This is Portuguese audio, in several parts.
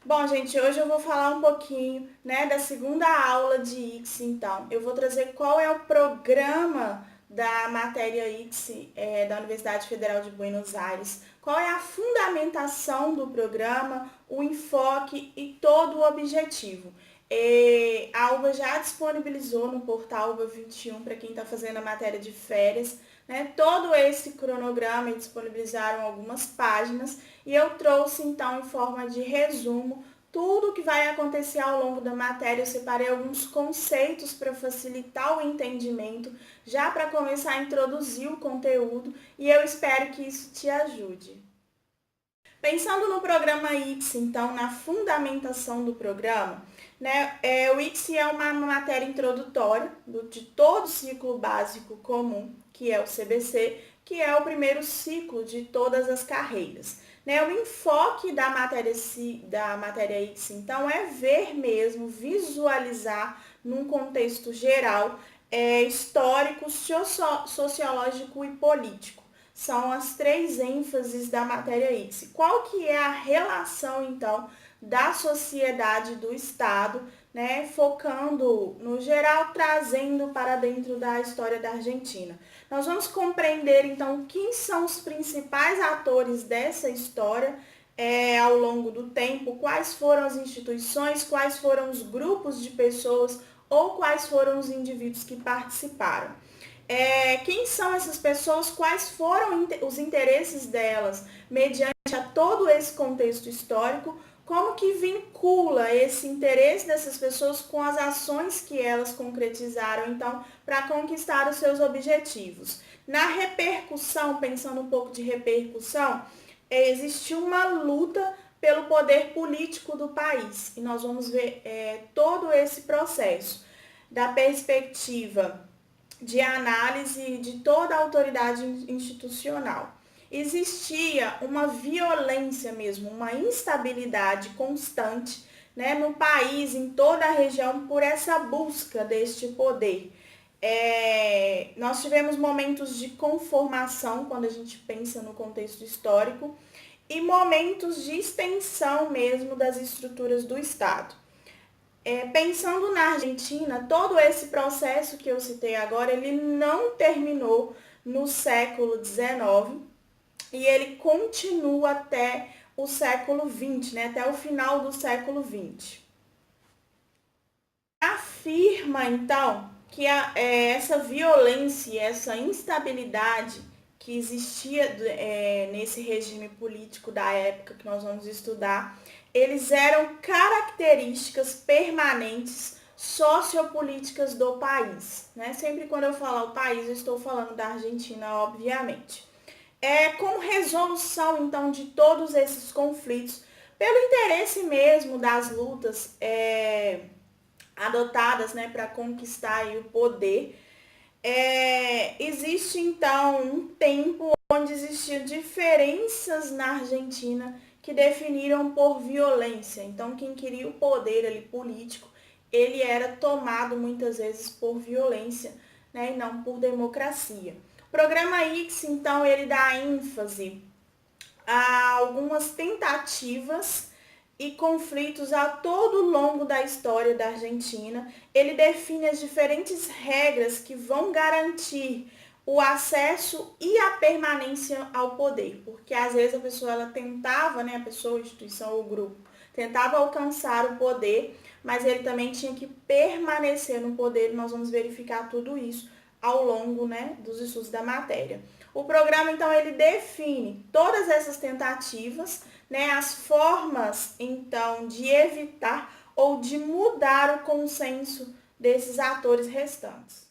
Bom, gente, hoje eu vou falar um pouquinho, da segunda aula de ICSI, então. Eu vou trazer qual é o programa da matéria ICSI, da Universidade Federal de Buenos Aires, qual é a fundamentação do programa, o enfoque e todo o objetivo. A UBA já disponibilizou no portal UBA 21 para quem está fazendo a matéria de férias, todo esse cronograma, e disponibilizaram algumas páginas e eu trouxe então em forma de resumo tudo o que vai acontecer ao longo da matéria. Eu separei alguns conceitos para facilitar o entendimento, já para começar a introduzir o conteúdo, e eu espero que isso te ajude. Pensando no programa ICSI, então, na fundamentação do programa, o ICSI é uma matéria introdutória de todo o ciclo básico comum, que é o CBC, que é o primeiro ciclo de todas as carreiras. O enfoque da matéria ICSI, então, é ver mesmo, visualizar num contexto geral, histórico, sociológico e político. São as três ênfases da matéria ICSI. Qual que é a relação, então, da sociedade, do Estado, focando no geral, trazendo para dentro da história da Argentina. Nós vamos compreender, então, quem são os principais atores dessa história ao longo do tempo, quais foram as instituições, quais foram os grupos de pessoas ou quais foram os indivíduos que participaram. Quem são essas pessoas, quais foram os interesses delas, mediante a todo esse contexto histórico, como que vincula esse interesse dessas pessoas com as ações que elas concretizaram, então, para conquistar os seus objetivos. Na repercussão, pensando um pouco de repercussão, existiu uma luta pelo poder político do país, e nós vamos ver todo esse processo, da perspectiva de análise de toda a autoridade institucional. Existia uma violência mesmo, uma instabilidade constante, no país, em toda a região, por essa busca deste poder. Nós tivemos momentos de conformação, quando a gente pensa no contexto histórico, e momentos de extensão mesmo das estruturas do Estado. Pensando na Argentina, todo esse processo que eu citei agora, ele não terminou no século XIX e ele continua até o século XX, até o final do século XX. Afirma, então, que essa violência, essa instabilidade que existia nesse regime político da época que nós vamos estudar, eles eram características permanentes sociopolíticas do país. Sempre quando eu falar o país, eu estou falando da Argentina, obviamente. Com resolução, então, de todos esses conflitos, pelo interesse mesmo das lutas adotadas para conquistar o poder, existe, então, um tempo onde existiam diferenças na Argentina que definiram por violência. Então, quem queria o poder ali político, ele era tomado muitas vezes por violência, e não por democracia. O programa ICSI, então, ele dá ênfase a algumas tentativas e conflitos a todo longo da história da Argentina. Ele define as diferentes regras que vão garantir o acesso e a permanência ao poder, porque às vezes a pessoa ela tentava, a pessoa, a instituição ou o grupo, tentava alcançar o poder, mas ele também tinha que permanecer no poder. Nós vamos verificar tudo isso ao longo dos estudos da matéria. O programa, então, ele define todas essas tentativas, as formas, então, de evitar ou de mudar o consenso desses atores restantes.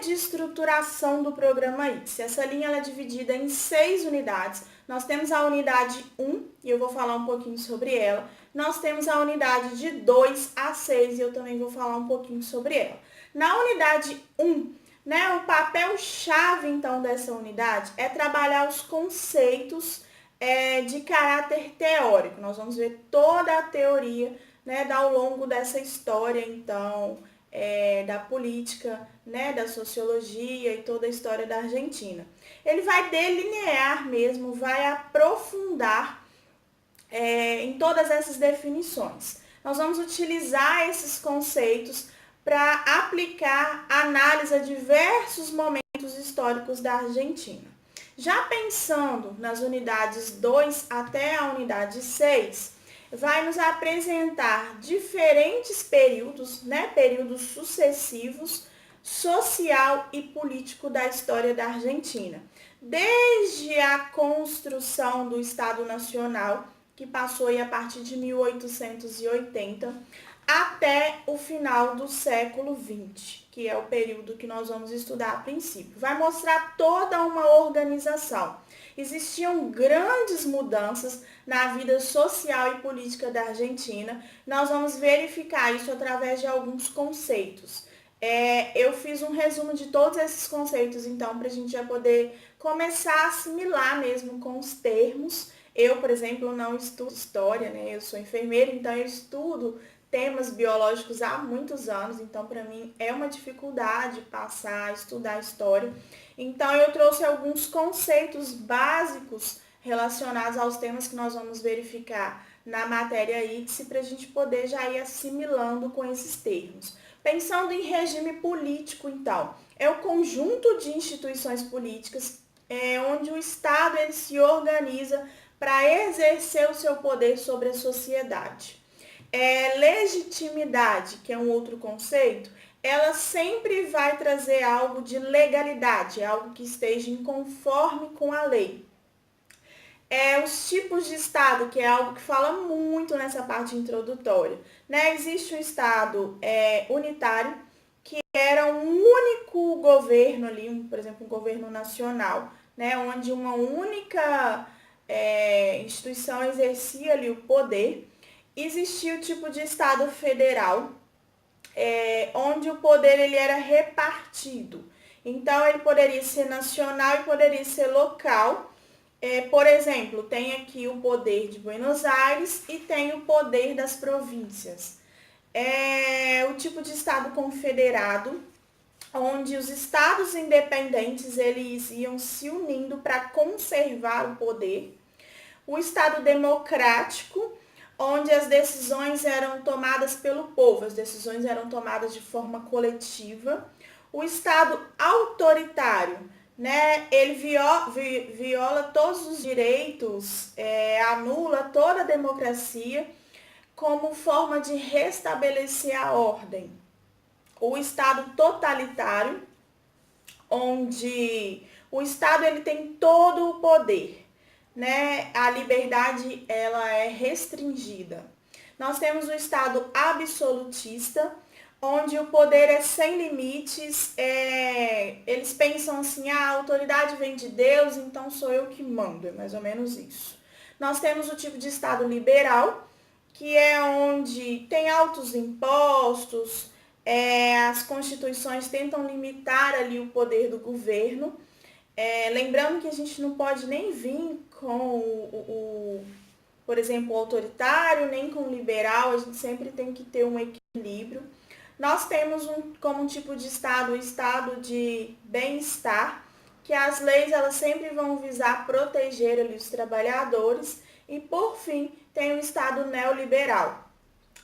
De estruturação do programa ICSI. Essa linha ela é dividida em 6 unidades. Nós temos a unidade 1, e eu vou falar um pouquinho sobre ela. Nós temos a unidade de 2 a 6, e eu também vou falar um pouquinho sobre ela. Na unidade 1, o papel-chave, então, dessa unidade é trabalhar os conceitos de caráter teórico. Nós vamos ver toda a teoria ao longo dessa história, então, da política, da sociologia e toda a história da Argentina. Ele vai delinear mesmo, vai aprofundar em todas essas definições. Nós vamos utilizar esses conceitos para aplicar análise a diversos momentos históricos da Argentina. Já pensando nas unidades 2 até a unidade 6, vai nos apresentar diferentes períodos, períodos sucessivos, social e político da história da Argentina. Desde a construção do Estado Nacional, que passou aí a partir de 1880, até o final do século XX, que é o período que nós vamos estudar a princípio. Vai mostrar toda uma organização. Existiam grandes mudanças na vida social e política da Argentina. Nós vamos verificar isso através de alguns conceitos. Eu fiz um resumo de todos esses conceitos, então, para a gente já poder começar a assimilar mesmo com os termos. Eu, por exemplo, não estudo história, Eu sou enfermeira, então eu estudo temas biológicos há muitos anos, então para mim é uma dificuldade passar a estudar história. Então eu trouxe alguns conceitos básicos relacionados aos temas que nós vamos verificar na matéria ICSE para a gente poder já ir assimilando com esses termos. Pensando em regime político, então, é o conjunto de instituições políticas onde o Estado ele se organiza para exercer o seu poder sobre a sociedade. Legitimidade, que é um outro conceito, ela sempre vai trazer algo de legalidade, algo que esteja em conforme com a lei. Os tipos de Estado, que é algo que fala muito nessa parte introdutória. Existe um Estado unitário, que era um único governo ali, por exemplo, um governo nacional, onde uma única instituição exercia ali o poder. Existia o tipo de Estado federal, onde o poder ele era repartido. Então, ele poderia ser nacional e poderia ser local. Por exemplo, tem aqui o poder de Buenos Aires e tem o poder das províncias. O tipo de Estado confederado, onde os estados independentes eles iam se unindo para conservar o poder. O Estado democrático, onde as decisões eram tomadas pelo povo, as decisões eram tomadas de forma coletiva. O Estado autoritário, ele viola todos os direitos, anula toda a democracia como forma de restabelecer a ordem. O Estado totalitário, onde o Estado ele tem todo o poder. A liberdade ela é restringida. Nós temos o Estado absolutista, onde o poder é sem limites. Eles pensam assim, a autoridade vem de Deus, então sou eu que mando, é mais ou menos isso. Nós temos o tipo de Estado liberal, que é onde tem altos impostos, as constituições tentam limitar ali o poder do governo. Lembrando que a gente não pode nem vir com por exemplo, o autoritário, nem com o liberal, a gente sempre tem que ter um equilíbrio. Nós temos como um tipo de Estado, o Estado de bem-estar, que as leis elas sempre vão visar proteger ali os trabalhadores. E, por fim, tem o Estado neoliberal,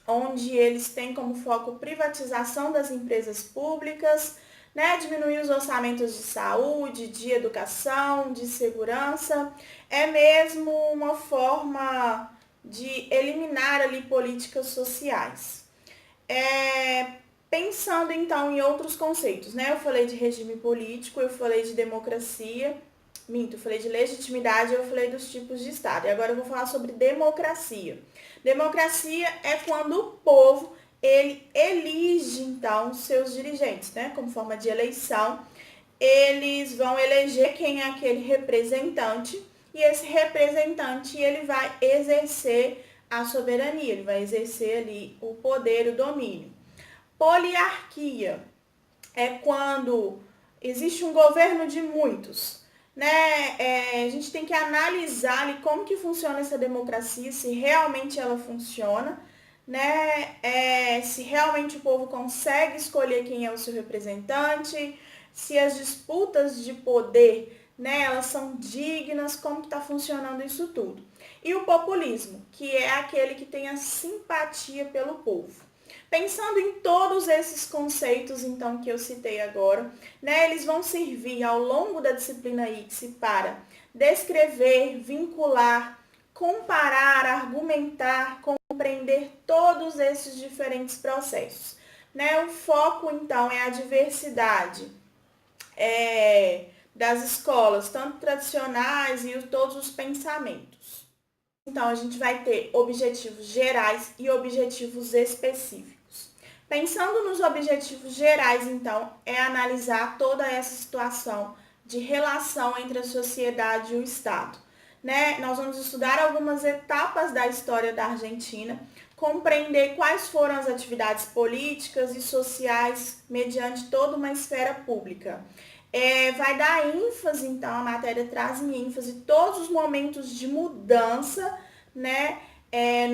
onde eles têm como foco privatização das empresas públicas, diminuir os orçamentos de saúde, de educação, de segurança. É mesmo uma forma de eliminar ali políticas sociais. Pensando então em outros conceitos, eu falei de regime político, eu falei de democracia, eu falei de legitimidade, eu falei dos tipos de Estado. E agora eu vou falar sobre democracia. Democracia é quando o povo ele elige, então, seus dirigentes, como forma de eleição. Eles vão eleger quem é aquele representante e esse representante ele vai exercer a soberania, ele vai exercer ali o poder, o domínio. Poliarquia é quando existe um governo de muitos. A gente tem que analisar ali como que funciona essa democracia, se realmente ela funciona, se realmente o povo consegue escolher quem é o seu representante, se as disputas de poder, elas são dignas, como que está funcionando isso tudo. e o populismo, que é aquele que tem a simpatia pelo povo. Pensando em todos esses conceitos, então, que eu citei agora, né, eles vão servir ao longo da disciplina ICSE para descrever, vincular, comparar, argumentar, compreender todos esses diferentes processos. Né? O foco, então, é a diversidade das escolas, tanto tradicionais e todos os pensamentos. Então, a gente vai ter objetivos gerais e objetivos específicos. Pensando nos objetivos gerais, então, é analisar toda essa situação de relação entre a sociedade e o Estado. Né? Nós vamos estudar algumas etapas da história da Argentina, compreender quais foram as atividades políticas e sociais mediante toda uma esfera pública. Vai dar ênfase, então, a matéria traz em ênfase todos os momentos de mudança, né,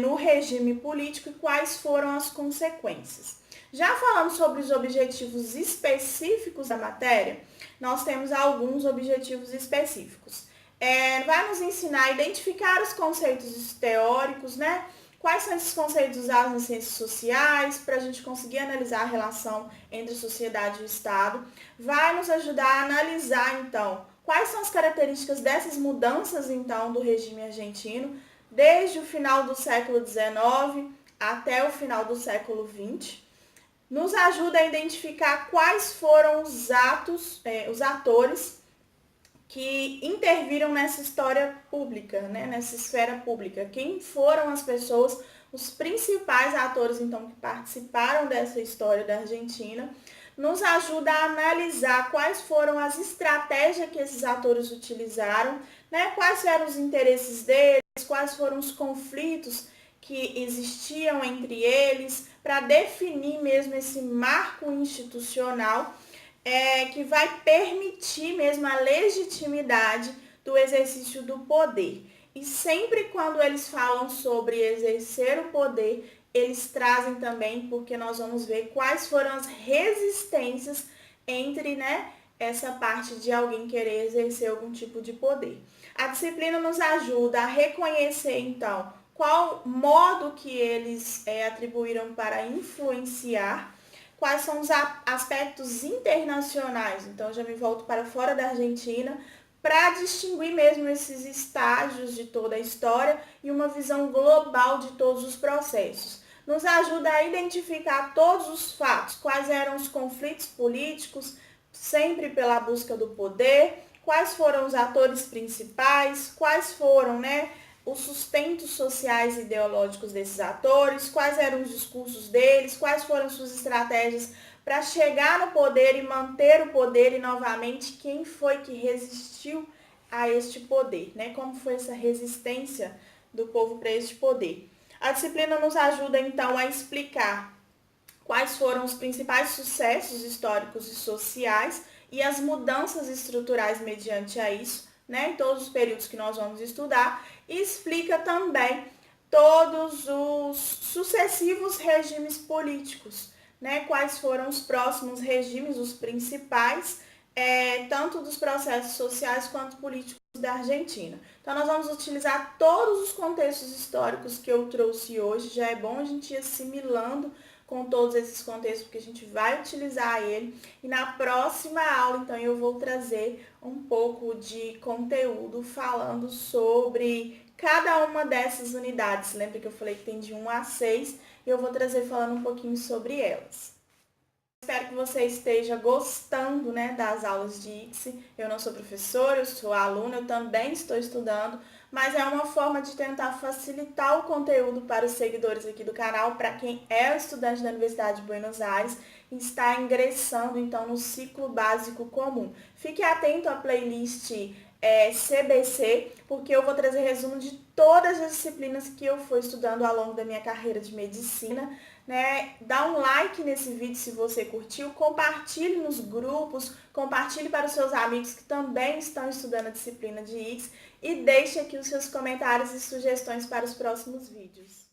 no regime político e quais foram as consequências. Já falando sobre os objetivos específicos da matéria, nós temos alguns objetivos específicos. Vai nos ensinar a identificar os conceitos teóricos, né? Quais são esses conceitos usados nas ciências sociais, para a gente conseguir analisar a relação entre a sociedade e o Estado. Vai nos ajudar a analisar, então, quais são as características dessas mudanças, então, do regime argentino, desde o final do século XIX até o final do século XX. Nos ajuda a identificar quais foram os atores que interviram nessa história pública, né, nessa esfera pública. Quem foram as pessoas, os principais atores, então, que participaram dessa história da Argentina, nos ajuda a analisar quais foram as estratégias que esses atores utilizaram, né, quais eram os interesses deles, quais foram os conflitos que existiam entre eles, para definir mesmo esse marco institucional que vai permitir mesmo a legitimidade do exercício do poder. E sempre quando eles falam sobre exercer o poder, eles trazem também, porque nós vamos ver quais foram as resistências entre, né, essa parte de alguém querer exercer algum tipo de poder. A disciplina nos ajuda a reconhecer, então, qual modo que eles atribuíram para influenciar, quais são os aspectos internacionais. Então, já me volto para fora da Argentina para distinguir mesmo esses estágios de toda a história e uma visão global de todos os processos. Nos ajuda a identificar todos os fatos, quais eram os conflitos políticos, sempre pela busca do poder, quais foram os atores principais, quais foram, né, os sustentos sociais e ideológicos desses atores, quais eram os discursos deles, quais foram suas estratégias para chegar no poder e manter o poder e, novamente, quem foi que resistiu a este poder, né? Como foi essa resistência do povo para este poder. A disciplina nos ajuda, então, a explicar quais foram os principais sucessos históricos e sociais e as mudanças estruturais mediante a isso, né, em todos os períodos que nós vamos estudar, e explica também todos os sucessivos regimes políticos, né, quais foram os próximos regimes, os principais, tanto dos processos sociais quanto políticos da Argentina. Então, nós vamos utilizar todos os contextos históricos que eu trouxe hoje, já é bom a gente ir assimilando com todos esses contextos, porque a gente vai utilizar ele. E na próxima aula, então, eu vou trazer um pouco de conteúdo falando sobre cada uma dessas unidades. Lembra que eu falei que tem de 1 a 6 e eu vou trazer falando um pouquinho sobre elas. Espero que você esteja gostando, né, das aulas de ICSE. Eu não sou professora, eu sou aluna, eu também estou estudando, mas é uma forma de tentar facilitar o conteúdo para os seguidores aqui do canal, para quem é estudante da Universidade de Buenos Aires e está ingressando, então, no ciclo básico comum. Fique atento à playlist CBC, porque eu vou trazer resumo de todas as disciplinas que eu fui estudando ao longo da minha carreira de medicina, né? Dá um like nesse vídeo se você curtiu, compartilhe nos grupos, compartilhe para os seus amigos que também estão estudando a disciplina de ICSE e deixe aqui os seus comentários e sugestões para os próximos vídeos.